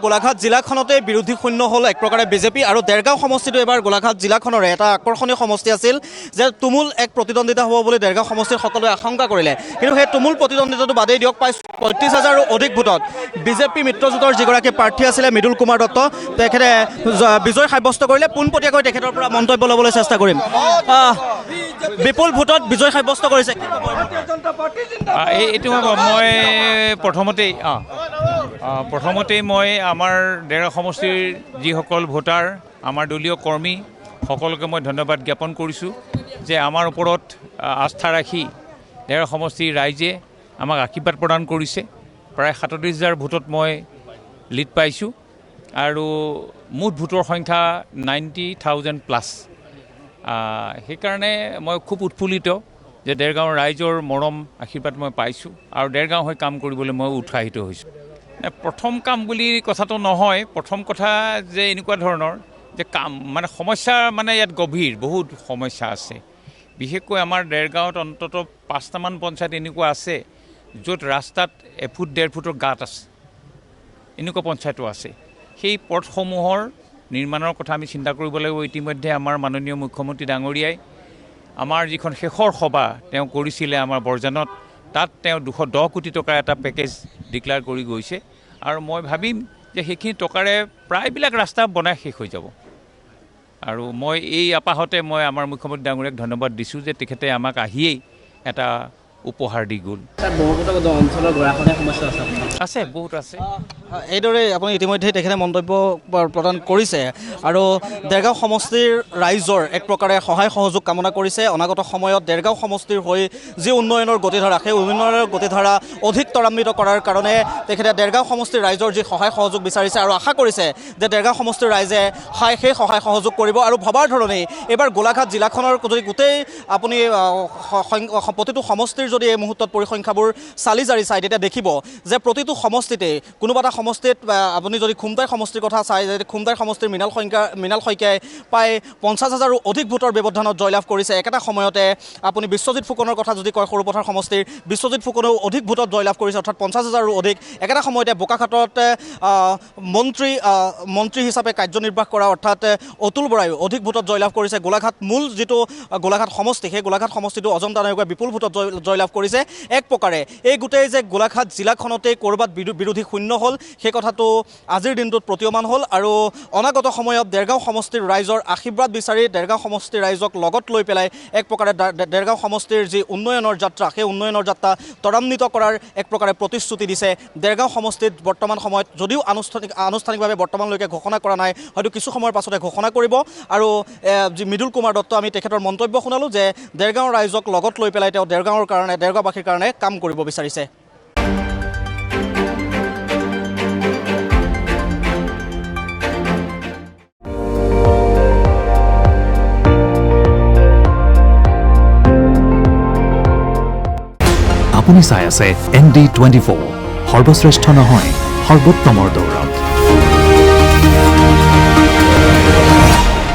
গোলাঘাট জিলাখনতে বিৰোধী শূন্য হ'ল এক প্ৰকাৰে বিজেপি আৰু দেৰগাঁও সমষ্টিটো এবাৰ গোলাঘাট জিলাখনৰে এটা আকৰ্ষণীয় সমষ্টি আছিল যে তুমুল এক প্ৰতিদ্বন্দ্বিতা হ'ব বুলি দেৰগাঁও সমষ্টিৰ সকলোৱে আশংকা কৰিলে কিন্তু সেই তুমুল প্ৰতিদ্বন্দ্বিতাটো বাদেই দিয়ক ৩৫,০০০ৰো অধিক ভোটত বিজেপি মিত্ৰজোঁটৰ যিগৰাকী প্ৰাৰ্থী আছিলে মৃদুল কুমাৰ দত্ত তেখেতে বিজয় সাব্যস্ত কৰিলে পোনপটীয়াকৈ তেখেতৰ পৰা মন্তব্য ল'বলৈ চেষ্টা কৰিম বিপুল ভোটত বিজয় সাব্যস্ত কৰিছে এইটো মই প্ৰথমতেই মই আমাৰ দেৰগাঁও সমষ্টিৰ যিসকল ভোটাৰ আমাৰ দলীয় কৰ্মী সকলোকে মই ধন্যবাদ জ্ঞাপন কৰিছোঁ যে আমাৰ ওপৰত আস্থা ৰাখি দেৰগাঁও সমষ্টিৰ ৰাইজে আমাক আশীৰ্বাদ প্ৰদান কৰিছে প্ৰায় ৩৭,০০০ ভোটত মই লিড পাইছোঁ আৰু মুঠ ভোটৰ সংখ্যা 90,000 প্লাছ সেইকাৰণে মই খুব উৎফুল্লিত যে দেৰগাঁৱৰ ৰাইজৰ মৰম আশীৰ্বাদ মই পাইছোঁ আৰু দেৰগাঁও হৈ কাম কৰিবলৈ মই উৎসাহিত হৈছোঁ প্ৰথম কাম বুলি কথাটো নহয় প্ৰথম কথা যে এনেকুৱা ধৰণৰ যে কাম মানে সমস্যা মানে ইয়াত গভীৰ বহুত সমস্যা আছে বিশেষকৈ আমাৰ দেৰগাঁৱত অন্ততঃ ৫টামান পঞ্চায়ত এনেকুৱা আছে য'ত ৰাস্তাত এফুট ১.৫ ফুটৰ গাঁত আছে এনেকুৱা পঞ্চায়তো আছে সেই পথসমূহৰ নিৰ্মাণৰ কথা আমি চিন্তা কৰিব লাগিব ইতিমধ্যে আমাৰ মাননীয় মুখ্যমন্ত্ৰী ডাঙৰীয়াই আমাৰ যিখন শেষৰ সভা তেওঁ কৰিছিলে আমাৰ বৰজানত তাত তেওঁ ২১০ কোটি টকাৰ এটা পেকেজ ডিক্লেয়াৰ কৰি গৈছে আৰু মই ভাবিম যে সেইখিনি টকাৰে প্ৰায়বিলাক ৰাস্তা বনাই শেষ হৈ যাব আৰু মই এই আপাহতে মই আমাৰ মুখ্যমন্ত্ৰী ডাঙৰীয়াক ধন্যবাদ দিছোঁ যে তেখেতে আমাক আহিয়েই এটা উপহাৰ দি গ'ল আছে বহুত আছে এইদৰে আপুনি ইতিমধ্যে তেখেতে মন্তব্য প্ৰদান কৰিছে আৰু দেৰগাঁও সমষ্টিৰ ৰাইজৰ এক প্ৰকাৰে সহায় সহযোগ কামনা কৰিছে অনাগত সময়ত দেৰগাঁও সমষ্টিৰ হৈ যি উন্নয়নৰ গতিধাৰা সেই উন্নয়নৰ গতিধাৰা অধিক ত্বৰান্বিত কৰাৰ কাৰণে তেখেতে দেৰগাঁও সমষ্টিৰ ৰাইজৰ যি সহায় সহযোগ বিচাৰিছে আৰু আশা কৰিছে যে দেৰগাঁও সমষ্টিৰ ৰাইজে সেই সহায় সহযোগ কৰিব আৰু ভবাৰ ধৰণেই এইবাৰ গোলাঘাট জিলাখনৰ যদি গোটেই আপুনি প্ৰতিটো সমষ্টিৰ যদি এই মুহূৰ্তত পৰিসংখ্যাবোৰ চালি জাৰি চাই তেতিয়া দেখিব যে প্ৰতিটো সমষ্টিতে কোনোবা এটা সমষ্টিত আপুনি যদি খুমটাই সমষ্টিৰ কথা চাই যদি খুমটাই সমষ্টিৰ মৃণাল শইকীয়াই প্ৰায় ৫০,০০০ৰো অধিক ভোটৰ ব্যৱধানত জয়লাভ কৰিছে একেটা সময়তে আপুনি বিশ্বজিৎ ফুকনৰ কথা যদি কয় সৰুপথাৰ সমষ্টিৰ বিশ্বজিৎ ফুকনেও অধিক ভোটত জয়লাভ কৰিছে অৰ্থাৎ ৫০,০০০ৰো অধিক একেটা সময়তে বোকাখাটত মন্ত্ৰী হিচাপে কাৰ্যনিৰ্বাহ কৰা অৰ্থাৎ অতুল বৰায়ো অধিক ভোটত জয়লাভ কৰিছে গোলাঘাট মূল যিটো গোলাঘাট সমষ্টি সেই গোলাঘাট সমষ্টিটো অজন্তা নায়কে বিপুল ভোটত জয়লাভ কৰিছে এক প্ৰকাৰে এই গোটেই যে গোলাঘাট জিলাখনতে ক'ৰবাত বিৰোধী শূন্য হ'ল সেই কথাটো আজিৰ দিনটোত প্ৰতীয়মান হ'ল আৰু অনাগত সময়ত দেৰগাঁও সমষ্টিৰ ৰাইজৰ আশীৰ্বাদ বিচাৰি দেৰগাঁও সমষ্টিৰ ৰাইজক লগত লৈ পেলাই এক প্ৰকাৰে দেৰগাঁও সমষ্টিৰ যি উন্নয়নৰ যাত্ৰা সেই উন্নয়নৰ যাত্ৰা ত্বৰান্বিত কৰাৰ এক প্ৰকাৰে প্ৰতিশ্ৰুতি দিছে দেৰগাঁও সমষ্টিত বৰ্তমান সময়ত যদিও আনুষ্ঠানিকভাৱে বৰ্তমানলৈকে ঘোষণা কৰা নাই হয়তো কিছু সময়ৰ পাছতে ঘোষণা কৰিব আৰু যি মৃদুল কুমাৰ দত্ত আমি তেখেতৰ মন্তব্য শুনালোঁ যে দেৰগাঁৱৰ ৰাইজক লগত লৈ পেলাই তেওঁ দেৰগাঁওবাসীৰ কাৰণে কাম কৰিব বিচাৰিছে আপুনি চাই আছে ND24 সৰ্বশ্ৰেষ্ঠ নহয় সৰ্বোত্তমৰ দৌৰত